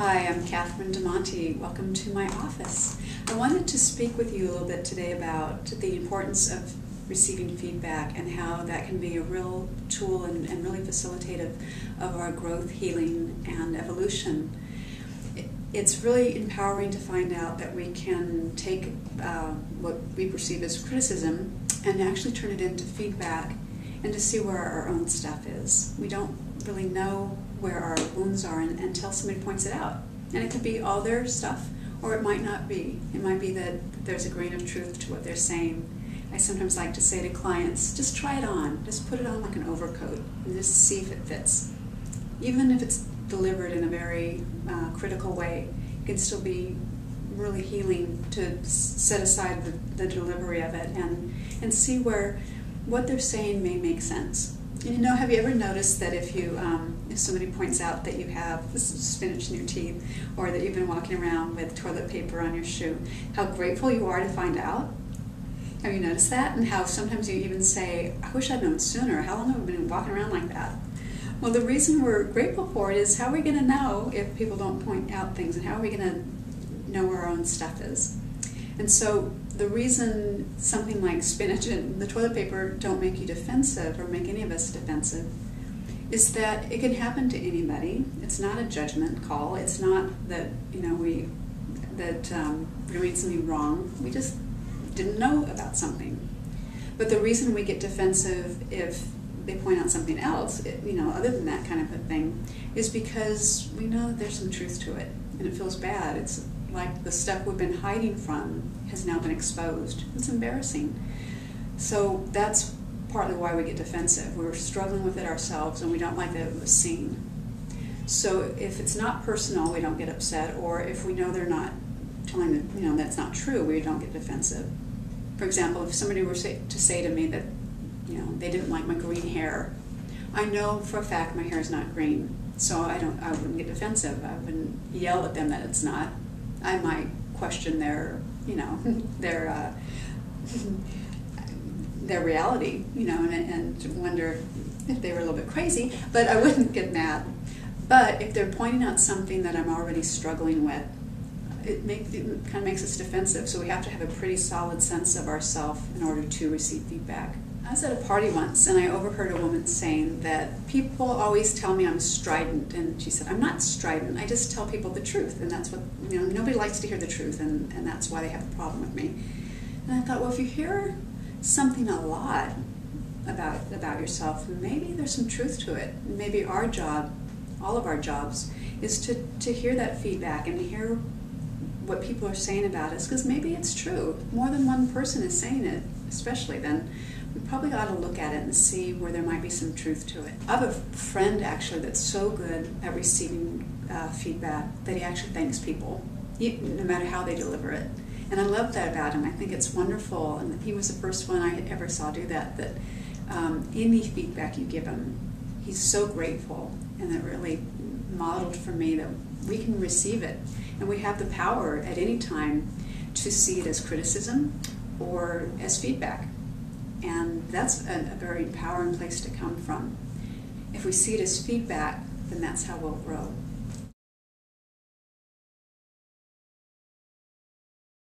Hi, I'm Catherine DeMonte. Welcome to my office. I wanted to speak with you a little bit today about the importance of receiving feedback and how that can be a real tool and really facilitative of our growth, healing, and evolution. It's really empowering to find out that we can take what we perceive as criticism and actually turn it into feedback and to see where our own stuff is. We don't really know where our wounds are until somebody points it out. And it could be all their stuff, or it might not be. It might be that there's a grain of truth to what they're saying. I sometimes like to say to clients, just try it on. Just put it on like an overcoat and just see if it fits. Even if it's delivered in a very critical way, it can still be really healing to set aside the delivery of it and see where what they're saying may make sense. And have you ever noticed that if somebody points out that you have spinach in your teeth, or that you've been walking around with toilet paper on your shoe, how grateful you are to find out? Have you noticed that? And how sometimes you even say, I wish I'd known sooner. How long have I been walking around like that? Well, the reason we're grateful for it is how are we going to know if people don't point out things, and how are we going to know where our own stuff is? And so the reason something like spinach and the toilet paper don't make you defensive or make any of us defensive is that it can happen to anybody. It's not a judgment call. It's not that we're doing something wrong. We just didn't know about something. But the reason we get defensive if they point out something else, other than that kind of a thing, is because we know there's some truth to it, and it feels bad. It's like the stuff we've been hiding from has now been exposed. It's embarrassing. So that's partly why we get defensive. We're struggling with it ourselves, and we don't like that it was seen. So if it's not personal, we don't get upset, or if we know they're not telling that's not true, we don't get defensive. For example, if somebody were to say to me that they didn't like my green hair, I know for a fact my hair is not green, so I wouldn't get defensive. I wouldn't yell at them that it's not. I might question their reality, and wonder if they were a little bit crazy, but I wouldn't get mad. But if they're pointing out something that I'm already struggling with, it kind of makes us defensive, so we have to have a pretty solid sense of ourselves in order to receive feedback. I was at a party once, and I overheard a woman saying that people always tell me I'm strident, and she said, I'm not strident, I just tell people the truth, and that's what, nobody likes to hear the truth, and that's why they have a problem with me. And I thought, well, if you hear something a lot about yourself, maybe there's some truth to it. Maybe our job, all of our jobs, is to hear that feedback and to hear what people are saying about us, because maybe it's true. More than one person is saying it, especially then. We probably ought to look at it and see where there might be some truth to it. I have a friend actually that's so good at receiving feedback that he actually thanks people, no matter how they deliver it. And I love that about him. I think it's wonderful, and he was the first one I ever saw do that, any feedback you give him, he's so grateful, and it really modeled for me that we can receive it, and we have the power at any time to see it as criticism or as feedback. And that's a very empowering place to come from. If we see it as feedback, then that's how we'll grow.